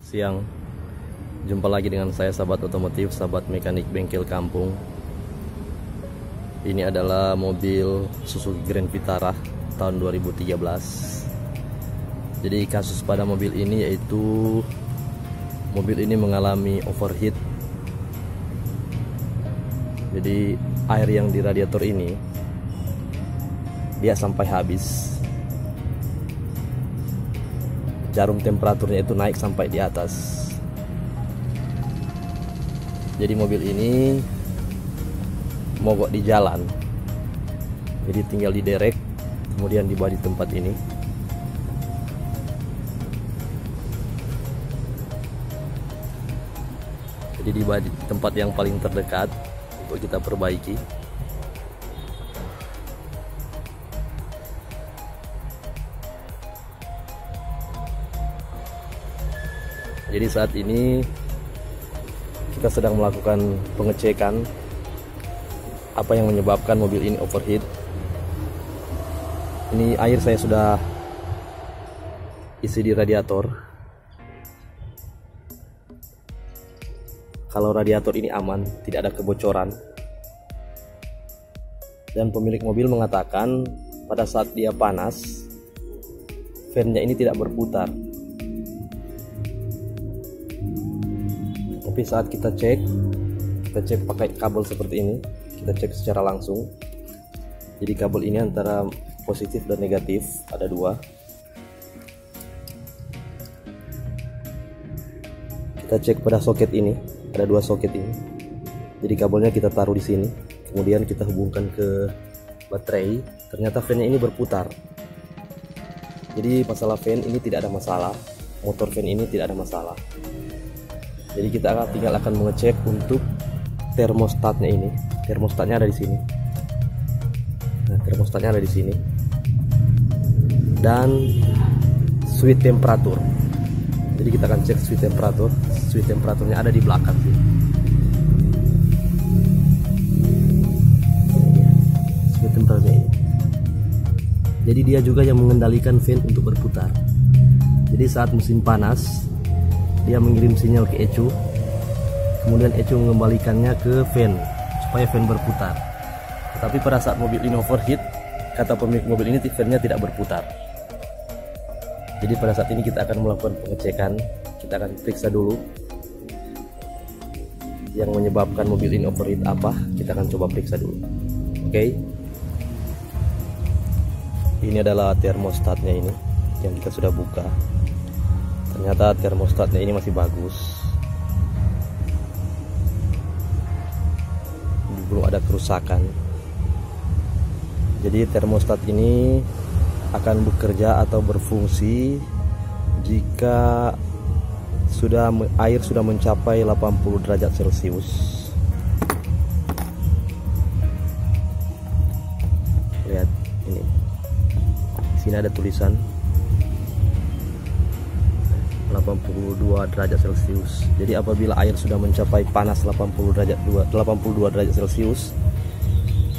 Siang, jumpa lagi dengan saya sahabat otomotif, sahabat mekanik bengkel kampung. Ini adalah mobil Suzuki Grand Vitara tahun 2013. Jadi kasus pada mobil ini yaitu mobil ini mengalami overheat. Jadi air yang di radiator ini dia sampai habis. Jarum temperaturnya itu naik sampai di atas. Jadi mobil ini mogok di jalan. Jadi tinggal diderek, kemudian dibawa di tempat ini. Jadi dibawa di tempat yang paling terdekat untuk kita perbaiki. Jadi saat ini kita sedang melakukan pengecekan apa yang menyebabkan mobil ini overheat. Ini air saya sudah isi di radiator. Kalau radiator ini aman, tidak ada kebocoran. Dan pemilik mobil mengatakan pada saat dia panas, fan-nya ini tidak berputar. Tapi saat kita cek pakai kabel seperti ini, kita cek secara langsung. Jadi kabel ini antara positif dan negatif, ada dua. Kita cek pada soket ini, ada dua soket ini. Jadi kabelnya kita taruh di sini, kemudian kita hubungkan ke baterai. Ternyata fan-nya ini berputar. Jadi masalah fan ini tidak ada masalah, motor fan ini tidak ada masalah. Jadi kita tinggal akan mengecek untuk termostatnya ini. Termostatnya ada di sini. Nah, termostatnya ada di sini. Dan switch temperatur. Jadi kita akan cek switch temperatur. Switch temperaturnya ada di belakang sih. Switch temperaturnya ini. Jadi dia juga yang mengendalikan fan untuk berputar. Jadi saat musim panas, dia mengirim sinyal ke ECU, kemudian ECU mengembalikannya ke fan supaya fan berputar. Tetapi pada saat mobil ini overheat, kata pemilik mobil ini fan-nya tidak berputar. Jadi pada saat ini kita akan melakukan pengecekan. Kita akan periksa dulu yang menyebabkan mobil ini overheat apa. Kita akan coba periksa dulu. Oke. Ini adalah termostatnya ini yang kita sudah buka. Ternyata termostatnya ini masih bagus, belum ada kerusakan. Jadi termostat ini akan bekerja atau berfungsi jika air sudah mencapai 80 derajat Celcius. Lihat ini, di sini ada tulisan 82 derajat Celcius. Jadi apabila air sudah mencapai panas 82 derajat Celcius,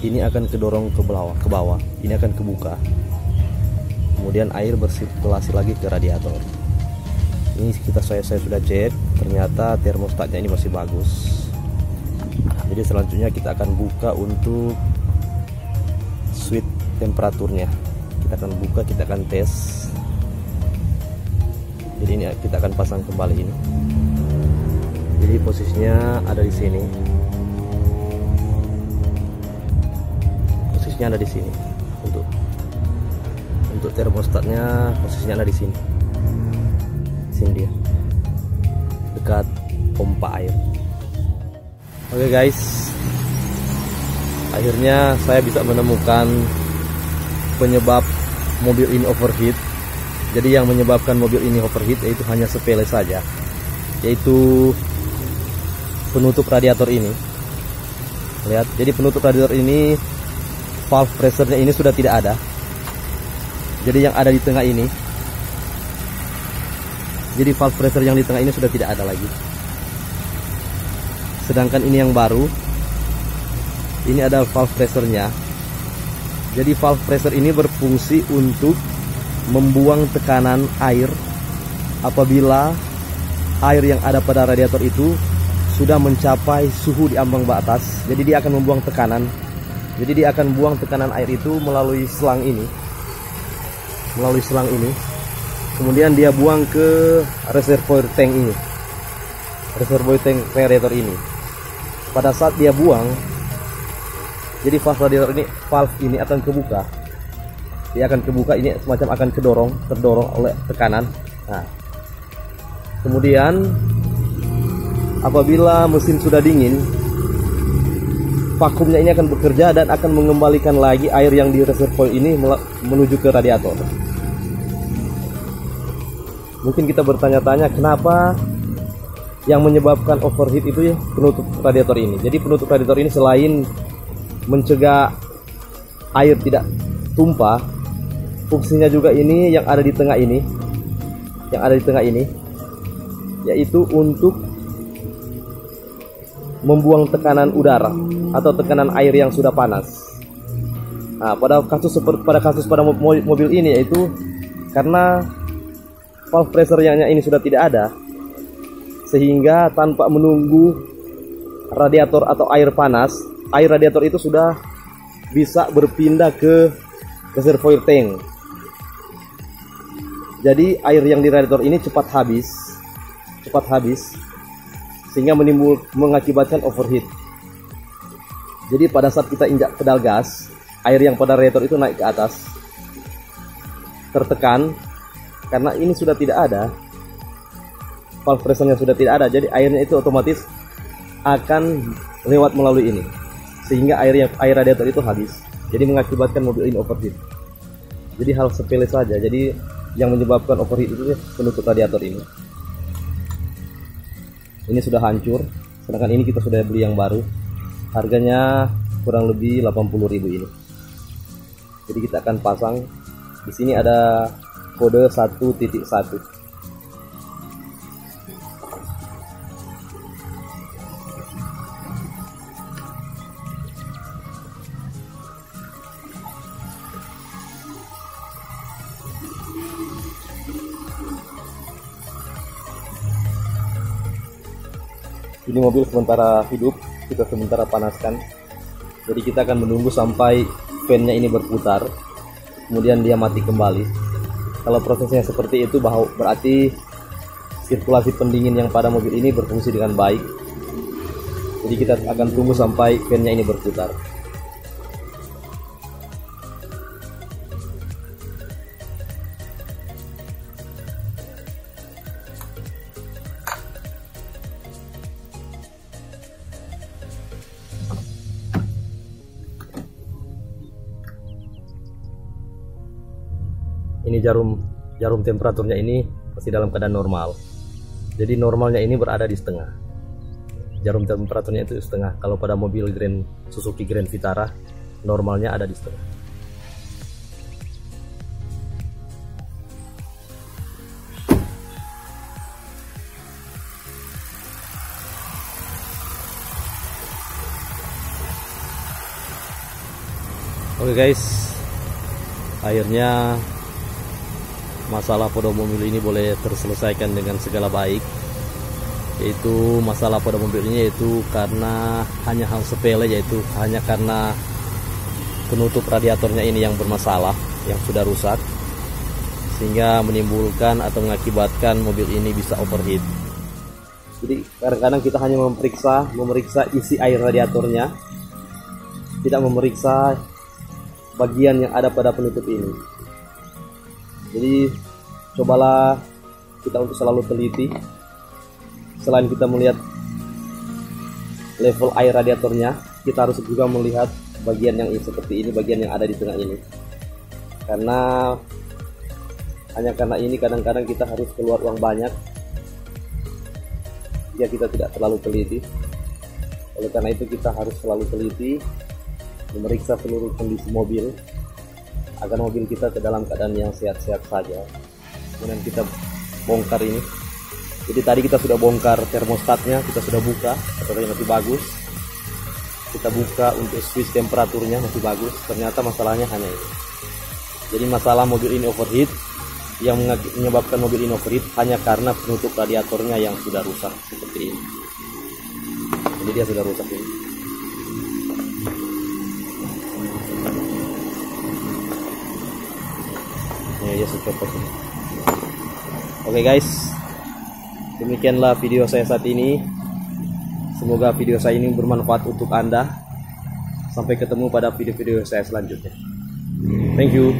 ini akan kedorong ke bawah, ini akan kebuka. Kemudian air bersirkulasi lagi ke radiator. Ini saya sudah cek, ternyata termostatnya ini masih bagus. Jadi selanjutnya kita akan buka untuk switch temperaturnya. Kita akan buka, kita akan tes. Jadi ini kita akan pasang kembali ini. Jadi posisinya ada di sini. Posisinya ada di sini. Untuk termostatnya posisinya ada di sini. Sini dia. Dekat pompa air. Oke guys. Akhirnya saya bisa menemukan penyebab mobil ini overheat. Jadi yang menyebabkan mobil ini overheat yaitu hanya sepele saja, yaitu penutup radiator ini. Lihat, jadi penutup radiator ini valve pressure-nya ini sudah tidak ada. Jadi yang ada di tengah ini, jadi valve pressure yang di tengah ini sudah tidak ada lagi. Sedangkan ini yang baru, ini ada valve pressure-nya. Jadi valve pressure ini berfungsi untuk membuang tekanan air apabila air yang ada pada radiator itu sudah mencapai suhu di ambang batas, jadi dia akan membuang tekanan. Jadi dia akan buang tekanan air itu melalui selang ini. Kemudian dia buang ke reservoir tank ini. Reservoir tank radiator ini. Pada saat dia buang, jadi valve ini akan kebuka. Dia akan kebuka, ini semacam akan terdorong oleh tekanan. Nah, kemudian apabila mesin sudah dingin, vakumnya ini akan bekerja dan akan mengembalikan lagi air yang di reservoir ini menuju ke radiator. Mungkin kita bertanya-tanya kenapa yang menyebabkan overheat itu ya penutup radiator ini. Jadi penutup radiator ini selain mencegah air tidak tumpah, fungsinya juga ini yang ada di tengah ini, yaitu untuk membuang tekanan udara atau tekanan air yang sudah panas. Nah, pada kasus pada mobil ini, yaitu karena valve pressure-nya ini sudah tidak ada, sehingga tanpa menunggu radiator atau air panas, air radiator itu sudah bisa berpindah ke reservoir tank. Jadi air yang di radiator ini cepat habis, sehingga mengakibatkan overheat. Jadi pada saat kita injak pedal gas, air yang pada radiator itu naik ke atas, tertekan, karena ini sudah tidak ada, valve pressure-nya sudah tidak ada, jadi airnya itu otomatis akan lewat melalui ini, sehingga air radiator itu habis, jadi mengakibatkan mobil ini overheat. Jadi hal sepele saja, jadi yang menyebabkan overheat itu penutup radiator ini. Ini sudah hancur, sedangkan ini kita sudah beli yang baru, harganya kurang lebih 80.000 ini. Jadi kita akan pasang di sini, ada kode 1.1. Ini mobil sementara hidup, kita sementara panaskan. Jadi kita akan menunggu sampai fan-nya ini berputar, kemudian dia mati kembali. Kalau prosesnya seperti itu, berarti sirkulasi pendingin yang pada mobil ini berfungsi dengan baik. Jadi kita akan tunggu sampai fan-nya ini berputar. Ini jarum temperaturnya ini masih dalam keadaan normal. Jadi normalnya ini berada di setengah. Jarum temperaturnya itu setengah. Kalau pada mobil Suzuki Grand Vitara, normalnya ada di setengah. Oke guys, akhirnya masalah pada mobil ini boleh terselesaikan dengan segala baik. Yaitu masalah pada mobil ini yaitu karena hanya hal sepele, yaitu hanya karena penutup radiatornya ini yang bermasalah, yang sudah rusak, sehingga menimbulkan atau mengakibatkan mobil ini bisa overheat. Jadi kadang-kadang kita hanya memeriksa isi air radiatornya, tidak memeriksa bagian yang ada pada penutup ini. Jadi cobalah kita untuk selalu teliti. Selain kita melihat level air radiatornya, kita harus juga melihat bagian yang seperti ini, bagian yang ada di tengah ini. Hanya karena ini kadang-kadang kita harus keluar uang banyak, ya kita tidak terlalu teliti. Oleh karena itu kita harus selalu teliti, memeriksa seluruh kondisi mobil, agar mobil kita ke dalam keadaan yang sehat-sehat saja. Kemudian kita bongkar ini. Jadi tadi kita sudah bongkar termostatnya, kita sudah buka, ternyata masih bagus. Kita buka untuk switch temperaturnya, masih bagus. Ternyata masalahnya hanya ini. Jadi masalah mobil ini overheat yang menyebabkan mobil ini overheat hanya karena penutup radiatornya yang sudah rusak seperti ini. Jadi dia sudah rusak ini. Ya, dia sudah copot ini. Oke guys, demikianlah video saya saat ini. Semoga video saya ini bermanfaat untuk Anda. Sampai ketemu pada video-video saya selanjutnya. Thank you.